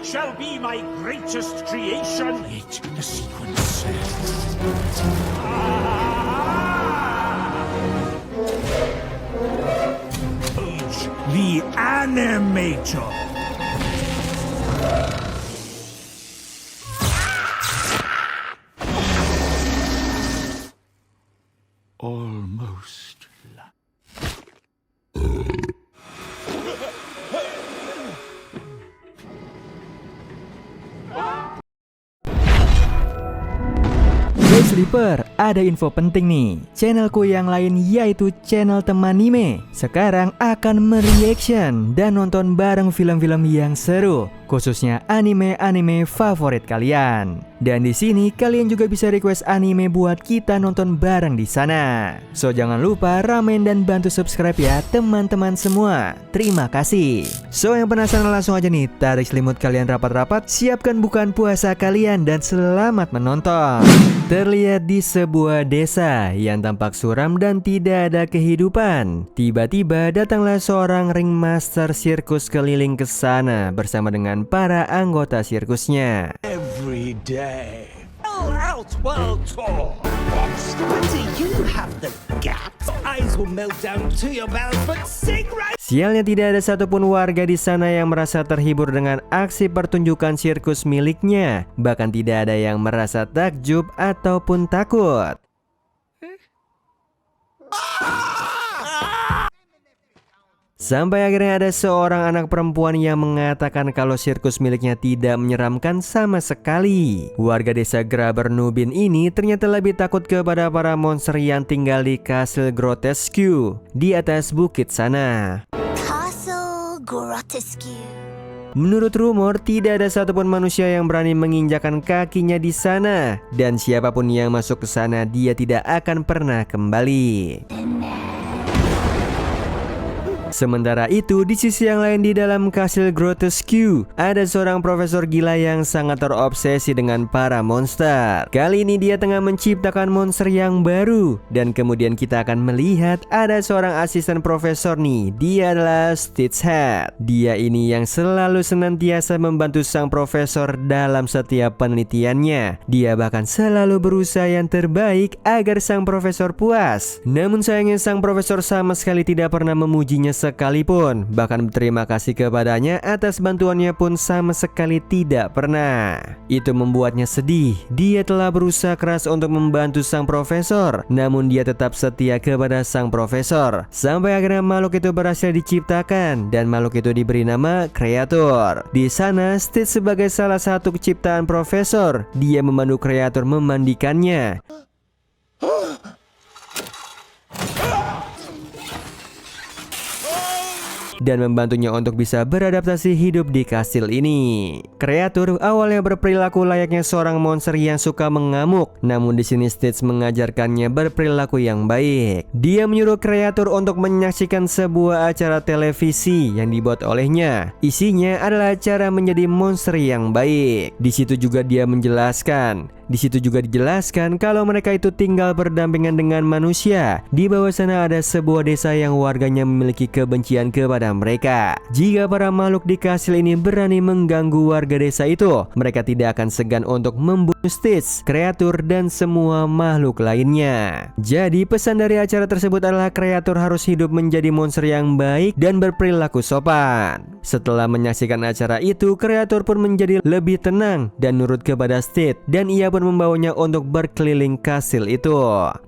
shall be my greatest creation. Wait, the sequence. Age the Animator. Almost. Hey Sleeper, ada info penting nih. Channelku yang lain yaitu channel Temanime sekarang akan mereaction dan nonton bareng film-film yang seru, khususnya anime-anime favorit kalian. Dan di sini kalian juga bisa request anime buat kita nonton bareng di sana. So jangan lupa ramen dan bantu subscribe ya teman-teman semua. Terima kasih. So yang penasaran langsung aja nih, tarik selimut kalian rapat-rapat, siapkan bukaan puasa kalian dan selamat menonton. Terlihat di sebuah desa yang tampak suram dan tidak ada kehidupan. Tiba-tiba datanglah seorang ringmaster sirkus keliling ke sana bersama dengan para anggota sirkusnya. Every day. Out world tour. But do you have the guts? Eyes will melt down to your mouth, but sing right. Sialnya tidak ada satupun warga di sana yang merasa terhibur dengan aksi pertunjukan sirkus miliknya. Bahkan tidak ada yang merasa takjub ataupun takut. Sampai akhirnya ada seorang anak perempuan yang mengatakan kalau sirkus miliknya tidak menyeramkan sama sekali. Warga desa Graber Nubin ini ternyata lebih takut kepada para monster yang tinggal di Castle Grotesque di atas bukit sana. Castle Grotesque. Menurut rumor, tidak ada satupun manusia yang berani menginjakan kakinya di sana. Dan siapapun yang masuk ke sana, dia tidak akan pernah kembali. Sementara itu, di sisi yang lain di dalam Castle Grotesque, ada seorang profesor gila yang sangat terobsesi dengan para monster. Kali ini dia tengah menciptakan monster yang baru. Dan kemudian kita akan melihat ada seorang asisten profesor nih. Dia adalah Stitchhead. Dia ini yang selalu senantiasa membantu sang profesor dalam setiap penelitiannya. Dia bahkan selalu berusaha yang terbaik agar sang profesor puas. Namun sayangnya sang profesor sama sekali tidak pernah memujinya sekalipun. Bahkan berterima kasih kepadanya atas bantuannya pun sama sekali tidak pernah. Itu membuatnya sedih. Dia telah berusaha keras untuk membantu sang profesor, namun dia tetap setia kepada sang profesor. Sampai akhirnya makhluk itu berhasil diciptakan dan makhluk itu diberi nama Kreatur. Di sana Stitch sebagai salah satu ciptaan profesor. Dia memandu Kreatur memandikannya dan membantunya untuk bisa beradaptasi hidup di kastil ini. Kreatur awalnya berperilaku layaknya seorang monster yang suka mengamuk, namun di sini Stitch mengajarkannya berperilaku yang baik. Dia menyuruh Kreatur untuk menyaksikan sebuah acara televisi yang dibuat olehnya. Isinya adalah cara menjadi monster yang baik. Di situ juga dia menjelaskan. Kalau mereka itu tinggal berdampingan dengan manusia. Di bawah sana ada sebuah desa yang warganya memiliki kebencian kepada mereka. Jika para makhluk di kastil ini berani mengganggu warga desa itu, mereka tidak akan segan untuk membunuh Stitch, Kreatur, dan semua makhluk lainnya. Jadi pesan dari acara tersebut adalah Kreatur harus hidup menjadi monster yang baik dan berperilaku sopan. Setelah menyaksikan acara itu, Kreatur pun menjadi lebih tenang dan nurut kepada Stitch, dan ia pun membawanya untuk berkeliling kastil itu.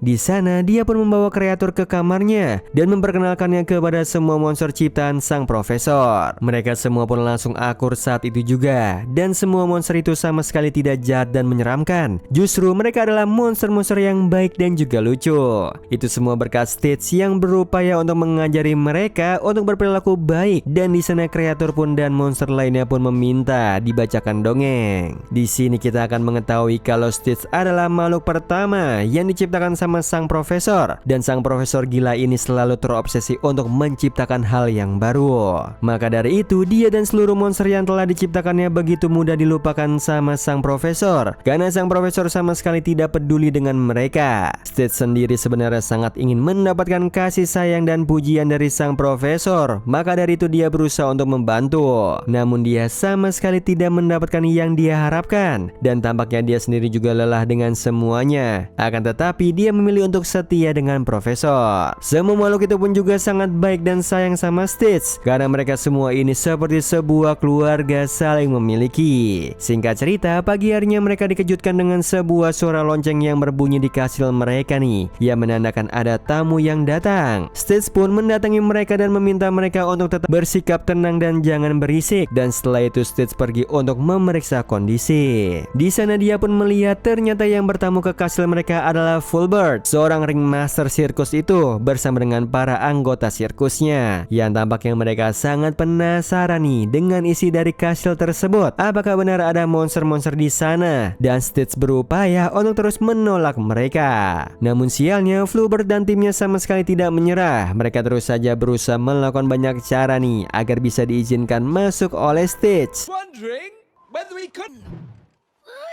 Di sana dia pun membawa Kreatur ke kamarnya dan memperkenalkannya kepada semua monster ciptaan sang profesor. Mereka semua pun langsung akur saat itu juga, dan semua monster itu sama sekali tidak jahat dan menyeramkan. Justru mereka adalah monster-monster yang baik dan juga lucu. Itu semua berkat Stitch yang berupaya untuk mengajari mereka untuk berperilaku baik, dan di sana Kreatur pun dan monster lainnya pun meminta dibacakan dongeng. Di sini kita akan mengetahui kalau kalau Stitch adalah makhluk pertama yang diciptakan sama sang profesor, dan sang profesor gila ini selalu terobsesi untuk menciptakan hal yang baru. Maka dari itu dia dan seluruh monster yang telah diciptakannya begitu mudah dilupakan sama sang profesor, karena sang profesor sama sekali tidak peduli dengan mereka. Stitch sendiri sebenarnya sangat ingin mendapatkan kasih sayang dan pujian dari sang profesor, maka dari itu dia berusaha untuk membantu. Namun dia sama sekali tidak mendapatkan yang dia harapkan, dan tampaknya dia sendiri juga lelah dengan semuanya. Akan tetapi dia memilih untuk setia dengan profesor. Semua makhluk itu pun juga sangat baik dan sayang sama Stitch, karena mereka semua ini seperti sebuah keluarga saling memiliki. Singkat cerita, pagi harinya mereka dikejutkan dengan sebuah suara lonceng yang berbunyi di kastil mereka nih, yang menandakan ada tamu yang datang. Stitch pun mendatangi mereka dan meminta mereka untuk tetap bersikap tenang dan jangan berisik, dan setelah itu Stitch pergi untuk memeriksa kondisi. Di sana dia pun melihat ternyata yang bertamu ke kastil mereka adalah Fulbert, seorang ringmaster sirkus itu bersama dengan para anggota sirkusnya, yang tampaknya mereka sangat penasaran nih dengan isi dari kastil tersebut. Apakah benar ada monster-monster di sana? Dan Stitch berupaya untuk terus menolak mereka. Namun sialnya Fulbert dan timnya sama sekali tidak menyerah. Mereka terus saja berusaha melakukan banyak cara nih agar bisa diizinkan masuk oleh Stitch. Wondering whether we could.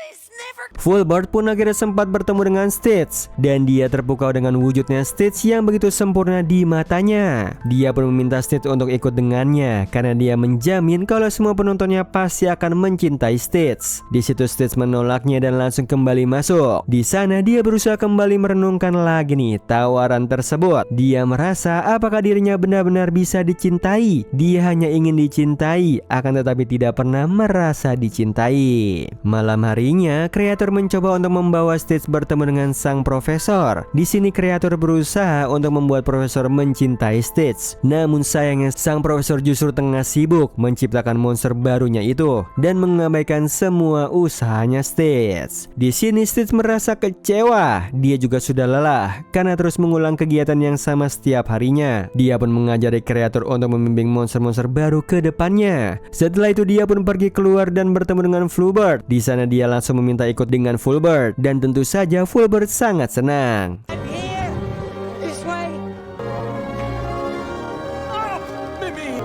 It's never. Fulbert pun akhirnya sempat bertemu dengan Stitch, dan dia terpukau dengan wujudnya Stitch yang begitu sempurna di matanya. Dia pun meminta Stitch untuk ikut dengannya karena dia menjamin kalau semua penontonnya pasti akan mencintai Stitch. Di situ Stitch menolaknya dan langsung kembali masuk. Di sana dia berusaha kembali merenungkan lagi nih tawaran tersebut. Dia merasa apakah dirinya benar-benar bisa dicintai. Dia hanya ingin dicintai, akan tetapi tidak pernah merasa dicintai. Malam harinya, kreator mencoba untuk membawa Stitch bertemu dengan sang profesor. Di sini kreator berusaha untuk membuat profesor mencintai Stitch. Namun sayangnya sang profesor justru tengah sibuk menciptakan monster barunya itu dan mengabaikan semua usahanya Stitch. Di sini Stitch merasa kecewa. Dia juga sudah lelah karena terus mengulang kegiatan yang sama setiap harinya. Dia pun mengajari kreator untuk membimbing monster-monster baru ke depannya. Setelah itu dia pun pergi keluar dan bertemu dengan Fulbert. Di sana dia langsung meminta ikut dengan Fulbert, dan tentu saja Fulbert sangat senang. I'm here. This way. Oh, Mimi.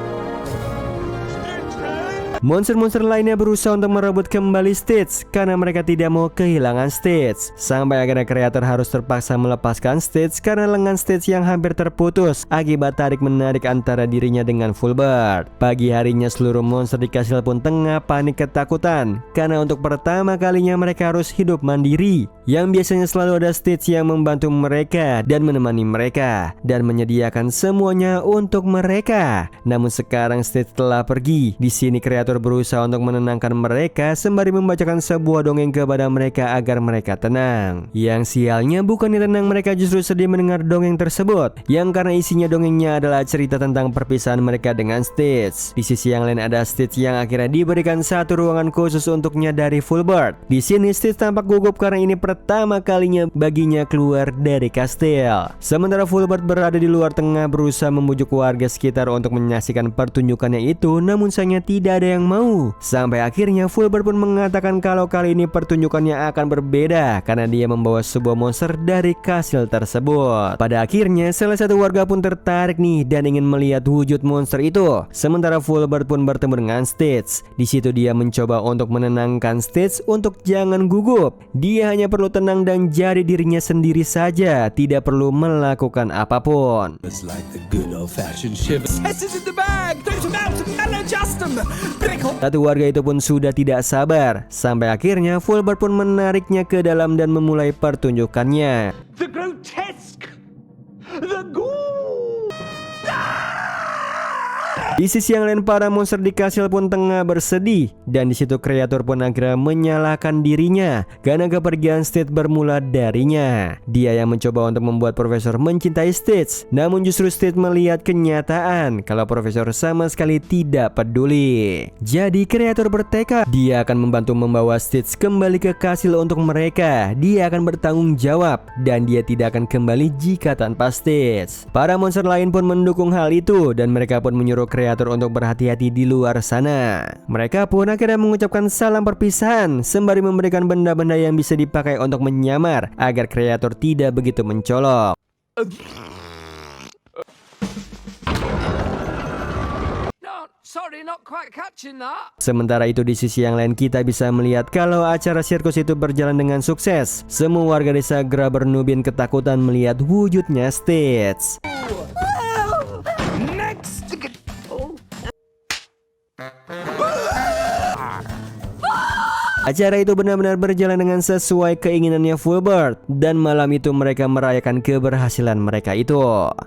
Monster-monster lainnya berusaha untuk merebut kembali Stitch karena mereka tidak mau kehilangan Stitch. Sampai akhirnya kreator harus terpaksa melepaskan Stitch karena lengan Stitch yang hampir terputus akibat tarik-menarik antara dirinya dengan Fulbert. Pagi harinya seluruh monster di kastil pun tengah panik ketakutan karena untuk pertama kalinya mereka harus hidup mandiri. Yang biasanya selalu ada Stitch yang membantu mereka dan menemani mereka dan menyediakan semuanya untuk mereka. Namun sekarang Stitch telah pergi. Di sini kreator berusaha untuk menenangkan mereka sembari membacakan sebuah dongeng kepada mereka agar mereka tenang. Yang sialnya bukannya tenang, mereka justru sedih mendengar dongeng tersebut, yang karena isinya dongengnya adalah cerita tentang perpisahan mereka dengan Stitch. Di sisi yang lain ada Stitch yang akhirnya diberikan satu ruangan khusus untuknya dari Fulbert. Di sini Stitch tampak gugup karena ini pertama kalinya baginya keluar dari kastil. Sementara Fulbert berada di luar tengah berusaha membujuk warga sekitar untuk menyaksikan pertunjukannya itu, namun sayangnya tidak ada yang mau. Sampai akhirnya Fulbert pun mengatakan kalau kali ini pertunjukannya akan berbeda karena dia membawa sebuah monster dari kastil tersebut. Pada akhirnya salah satu warga pun tertarik nih dan ingin melihat wujud monster itu. Sementara Fulbert pun bertemu dengan Stitch. Di situ dia mencoba untuk menenangkan Stitch untuk jangan gugup. Dia hanya perlu tenang dan jadi dirinya sendiri saja, tidak perlu melakukan apapun. It's like the good old-fashioned shiver. Heads in the bag. Throw them out and maladjust them. Satu warga itu pun sudah tidak sabar. Sampai akhirnya Fulbert pun menariknya ke dalam dan memulai pertunjukannya. The grotesque. The ghoul. Di sisi yang lain para monster di kastil pun tengah bersedih, dan di situ kreator pun akhirnya menyalahkan dirinya karena kepergian Stitch bermula darinya. Dia yang mencoba untuk membuat profesor mencintai Stitch, namun justru Stitch melihat kenyataan kalau profesor sama sekali tidak peduli. Jadi kreator bertekad dia akan membantu membawa Stitch kembali ke kastil untuk mereka. Dia akan bertanggung jawab dan dia tidak akan kembali jika tanpa Stitch. Para monster lain pun mendukung hal itu dan mereka pun menyuruh kreator kreatur untuk berhati-hati di luar sana. Mereka pun akhirnya mengucapkan salam perpisahan sembari memberikan benda-benda yang bisa dipakai untuk menyamar agar kreatur tidak begitu mencolok. Sorry, not quite catching that. Sementara itu di sisi yang lain kita bisa melihat kalau acara sirkus itu berjalan dengan sukses. Semua warga desa Grabber Nubin ketakutan melihat wujudnya Stitch. Next. Acara itu benar-benar berjalan dengan sesuai keinginannya Fulbert, dan malam itu mereka merayakan keberhasilan mereka itu.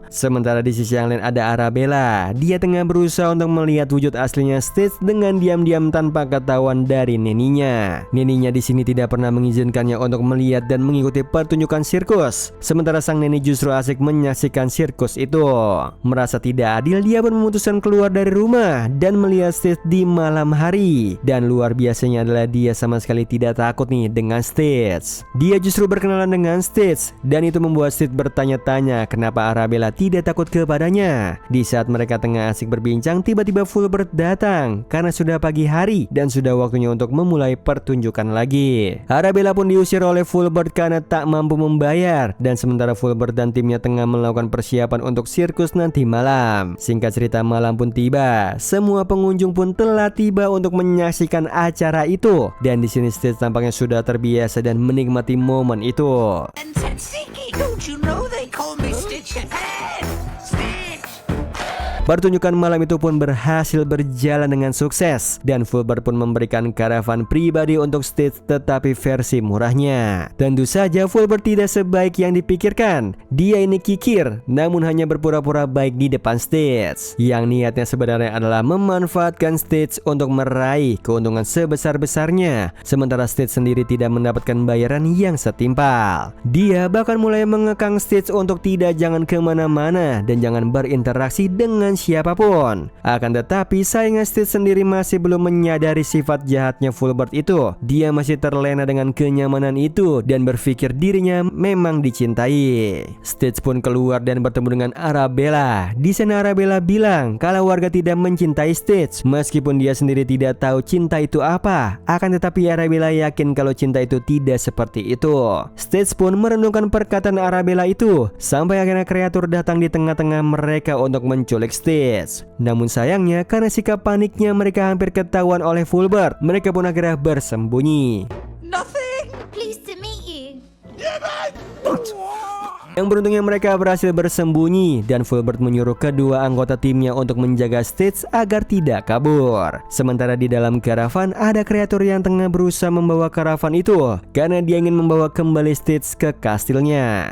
Sementara di sisi yang lain ada Arabella. Dia tengah berusaha untuk melihat wujud aslinya Stitch dengan diam-diam tanpa ketahuan dari neninya. Neninya di sini tidak pernah mengizinkannya untuk melihat dan mengikuti pertunjukan sirkus. Sementara sang neni justru asik menyaksikan sirkus itu. Merasa tidak adil, dia pun memutuskan keluar dari rumah dan melihat Stitch di malam hari. Dan luar biasanya adalah dia sama sekali tidak takut nih dengan Stitch. Dia justru berkenalan dengan Stitch, dan itu membuat Stitch bertanya-tanya kenapa Arabella tidak takut kepadanya. Di saat mereka tengah asik berbincang, tiba-tiba Fulbert datang karena sudah pagi hari dan sudah waktunya untuk memulai pertunjukan lagi. Arabella pun diusir oleh Fulbert karena tak mampu membayar, dan sementara Fulbert dan timnya tengah melakukan persiapan untuk sirkus nanti malam. Singkat cerita, malam pun tiba. Semua pengunjung pun telah tiba untuk menyaksikan acara itu. Dan di sini Stitch tampaknya sudah terbiasa dan menikmati momen itu. And Tsatsiki, don't you know they call me Stitch Head? Stitch! Pertunjukan malam itu pun berhasil berjalan dengan sukses, dan Fulbert pun memberikan karavan pribadi untuk Stitch tetapi versi murahnya. Tentu saja Fulbert tidak sebaik yang dipikirkan. Dia ini kikir, namun hanya berpura-pura baik di depan Stitch. Yang niatnya sebenarnya adalah memanfaatkan Stitch untuk meraih keuntungan sebesar-besarnya. Sementara Stitch sendiri tidak mendapatkan bayaran yang setimpal. Dia bahkan mulai mengekang Stitch untuk tidak jangan kemana-mana dan jangan berinteraksi dengan siapapun. Akan tetapi sayangnya Stitch sendiri masih belum menyadari sifat jahatnya Fulbert itu. Dia masih terlena dengan kenyamanan itu dan berpikir dirinya memang dicintai. Stitch pun keluar dan bertemu dengan Arabella. Di sana Arabella bilang kalau warga tidak mencintai Stitch, meskipun dia sendiri tidak tahu cinta itu apa. Akan tetapi Arabella yakin kalau cinta itu tidak seperti itu. Stitch pun merenungkan perkataan Arabella itu sampai akhirnya kreatur datang di tengah-tengah mereka untuk menculik Stitch. Namun sayangnya karena sikap paniknya mereka hampir ketahuan oleh Fulbert. Mereka pun akhirnya bersembunyi. Nothing! Pleased to meet you. Yang beruntungnya mereka berhasil bersembunyi, dan Fulbert menyuruh kedua anggota timnya untuk menjaga Stitch agar tidak kabur. Sementara di dalam karavan ada kreatur yang tengah berusaha membawa karavan itu karena dia ingin membawa kembali Stitch ke kastilnya.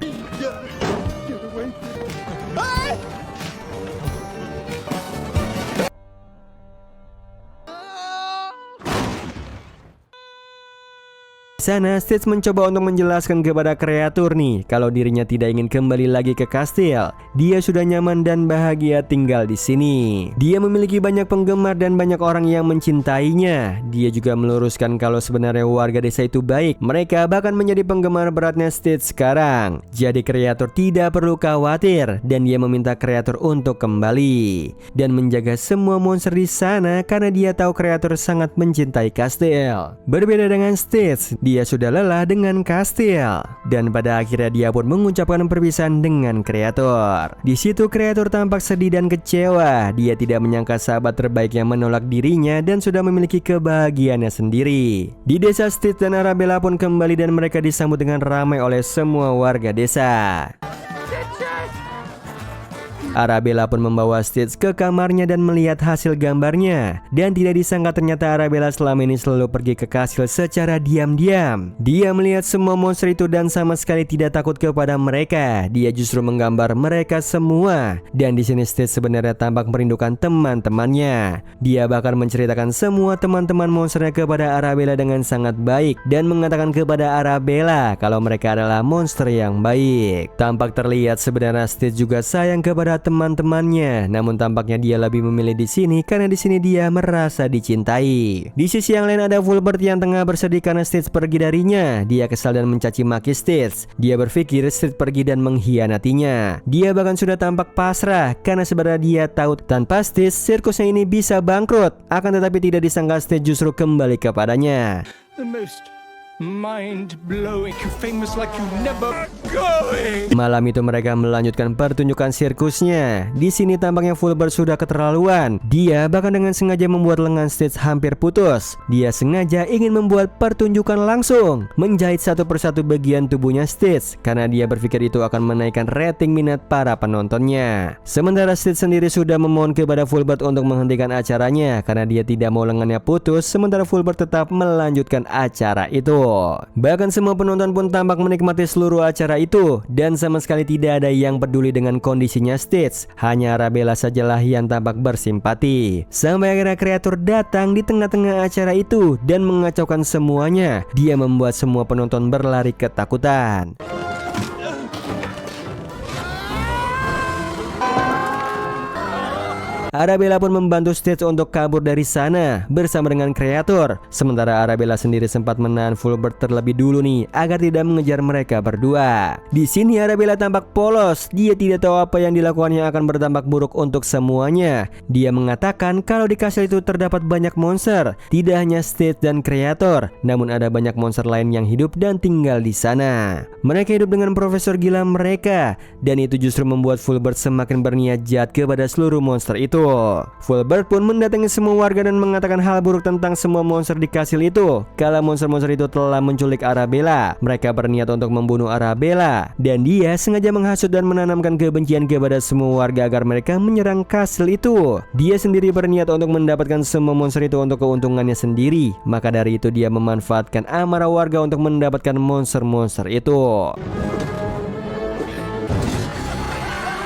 Sana Stitch mencoba untuk menjelaskan kepada kreatur nih kalau dirinya tidak ingin kembali lagi ke kastil. Dia sudah nyaman dan bahagia tinggal di sini. Dia memiliki banyak penggemar dan banyak orang yang mencintainya. Dia juga meluruskan kalau sebenarnya warga desa itu baik. Mereka bahkan menjadi penggemar beratnya Stitch sekarang. Jadi kreatur tidak perlu khawatir, dan dia meminta kreatur untuk kembali dan menjaga semua monster di sana karena dia tahu kreatur sangat mencintai kastil. Berbeda dengan Stitch, dia sudah lelah dengan kastil, dan pada akhirnya dia pun mengucapkan perpisahan dengan kreatur. Di situ kreatur tampak sedih dan kecewa. Dia tidak menyangka sahabat terbaiknya menolak dirinya dan sudah memiliki kebahagiaannya sendiri. Di desa Stitch dan Arabella pun kembali dan mereka disambut dengan ramai oleh semua warga desa. Arabella pun membawa Stitch ke kamarnya dan melihat hasil gambarnya. Dan tidak disangka ternyata Arabella selama ini selalu pergi ke kastil secara diam-diam. Dia melihat semua monster itu dan sama sekali tidak takut kepada mereka. Dia justru menggambar mereka semua. Dan di sini Stitch sebenarnya tampak merindukan teman-temannya. Dia bahkan menceritakan semua teman-teman monsternya kepada Arabella dengan sangat baik dan mengatakan kepada Arabella kalau mereka adalah monster yang baik. Tampak terlihat sebenarnya Stitch juga sayang kepada teman-temannya. Namun tampaknya dia lebih memilih di sini karena di sini dia merasa dicintai. Di sisi yang lain ada Fulbert yang tengah bersedih karena Stitch pergi darinya. Dia kesal dan mencaci maki Stitch. Dia berpikir Stitch pergi dan mengkhianatinya. Dia bahkan sudah tampak pasrah karena sebenarnya dia tahu tanpa Stitch sirkusnya ini bisa bangkrut. Akan tetapi tidak disangka Stitch justru kembali kepadanya. The most mind-blowing, famous like you never going. Malam itu mereka melanjutkan pertunjukan sirkusnya. Di sini tampaknya Fulbert sudah keterlaluan. Dia bahkan dengan sengaja membuat lengan Stitch hampir putus. Dia sengaja ingin membuat pertunjukan langsung, menjahit satu persatu bagian tubuhnya Stitch karena dia berpikir itu akan menaikkan rating minat para penontonnya. Sementara Stitch sendiri sudah memohon kepada Fulbert untuk menghentikan acaranya karena dia tidak mau lengannya putus. Sementara Fulbert tetap melanjutkan acara itu. Bahkan semua penonton pun tampak menikmati seluruh acara itu dan sama sekali tidak ada yang peduli dengan kondisinya Stitch. Hanya Arabella sajalah yang tampak bersimpati. Sampai akhirnya kreator datang di tengah-tengah acara itu dan mengacaukan semuanya. Dia membuat semua penonton berlari ketakutan. Arabella pun membantu Stitch untuk kabur dari sana bersama dengan kreator. Sementara Arabella sendiri sempat menahan Fulbert terlebih dulu nih agar tidak mengejar mereka berdua. Di sini Arabella tampak polos. Dia tidak tahu apa yang dilakukannya akan berdampak buruk untuk semuanya. Dia mengatakan kalau di kastil itu terdapat banyak monster, tidak hanya Stitch dan kreator, namun ada banyak monster lain yang hidup dan tinggal di sana. Mereka hidup dengan profesor gila mereka dan itu justru membuat Fulbert semakin berniat jahat kepada seluruh monster itu. Fulbert pun mendatangi semua warga dan mengatakan hal buruk tentang semua monster di kastil itu. Kala monster-monster itu telah menculik Arabella, mereka berniat untuk membunuh Arabella dan dia sengaja menghasut dan menanamkan kebencian kepada semua warga agar mereka menyerang kastil itu. Dia sendiri berniat untuk mendapatkan semua monster itu untuk keuntungannya sendiri. Maka dari itu dia memanfaatkan amarah warga untuk mendapatkan monster-monster itu.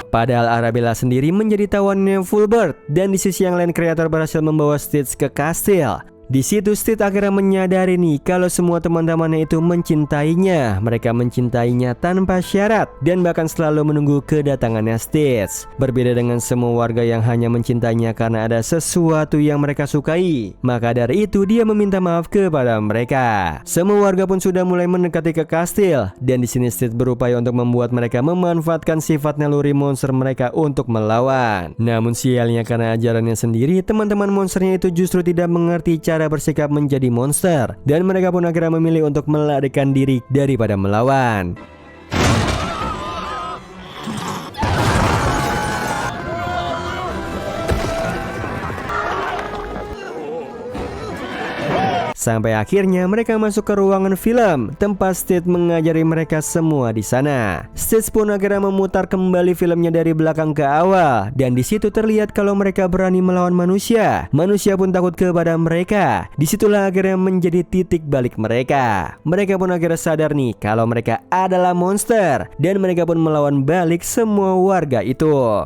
Padahal Arabella sendiri menjadi tawannya Fulbert dan di sisi yang lain kreator berhasil membawa Stitch ke kastil. Di situ Stitch akhirnya menyadari nih kalau semua teman-temannya itu mencintainya. Mereka mencintainya tanpa syarat dan bahkan selalu menunggu kedatangannya Stitch. Berbeda dengan semua warga yang hanya mencintainya karena ada sesuatu yang mereka sukai. Maka dari itu dia meminta maaf kepada mereka. Semua warga pun sudah mulai mendekati ke kastil dan di sini Stitch berupaya untuk membuat mereka memanfaatkan sifat naluri monster mereka untuk melawan. Namun sialnya karena ajarannya sendiri, teman-teman monsternya itu justru tidak mengerti cara bersikap menjadi monster dan mereka pun akhirnya memilih untuk melarikan diri daripada melawan. Sampai akhirnya mereka masuk ke ruangan film tempat Stitch mengajari mereka semua di sana. Stitch pun akhirnya memutar kembali filmnya dari belakang ke awal dan di situ terlihat kalau mereka berani melawan manusia. Manusia pun takut kepada mereka. Disitulah akhirnya menjadi titik balik mereka. Mereka pun akhirnya sadar nih kalau mereka adalah monster dan mereka pun melawan balik semua warga itu.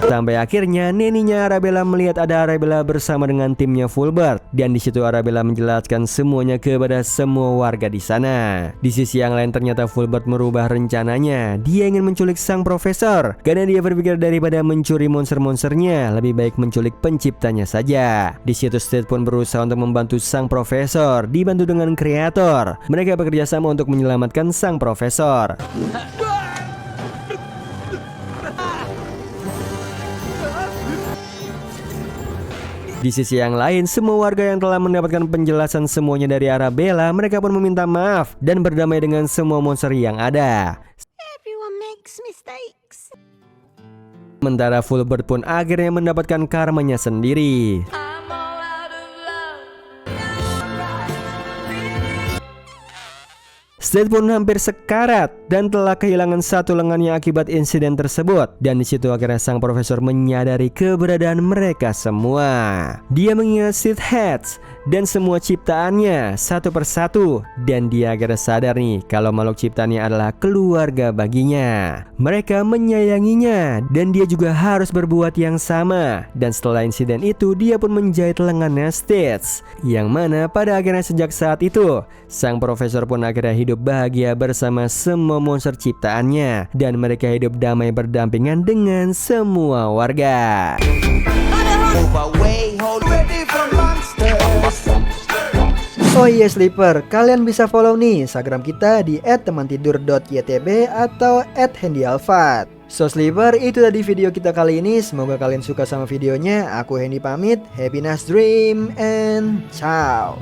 Sampai akhirnya neninya Arabella melihat ada Arabella bersama dengan timnya Fulbert dan di situ Arabella menjelaskan semuanya kepada semua warga di sana. Di sisi yang lain ternyata Fulbert merubah rencananya. Dia ingin menculik sang profesor karena dia berpikir daripada mencuri monster-monsternya lebih baik menculik penciptanya saja. Di situ Stitch pun berusaha untuk membantu sang profesor dibantu dengan kreator. Mereka bekerja sama untuk menyelamatkan sang profesor. Di sisi yang lain, semua warga yang telah mendapatkan penjelasan semuanya dari Arabella, mereka pun meminta maaf dan berdamai dengan semua monster yang ada. Everyone makes mistakes. Sementara Fulbert pun akhirnya mendapatkan karmanya sendiri. I'm all out of love. Stitch pun hampir sekarat dan telah kehilangan satu lengannya akibat insiden tersebut. Dan di situ akhirnya sang profesor menyadari keberadaan mereka semua. Dia mengingat Sid Hatch dan semua ciptaannya satu persatu dan dia akhirnya sadar nih kalau makhluk ciptaannya adalah keluarga baginya. Mereka menyayanginya dan dia juga harus berbuat yang sama. Dan setelah insiden itu dia pun menjahit lengannya Stitch, yang mana pada akhirnya sejak saat itu sang profesor pun akhirnya hidup bahagia bersama semua monster ciptaannya dan mereka hidup damai berdampingan dengan semua warga. Oh iya Sleeper, kalian bisa follow nih Instagram kita di @temantidur.ytb atau @handyalfat. So Sleeper, itu tadi video kita kali ini. Semoga kalian suka sama videonya. Aku Hendy pamit. Happy nice dream and ciao.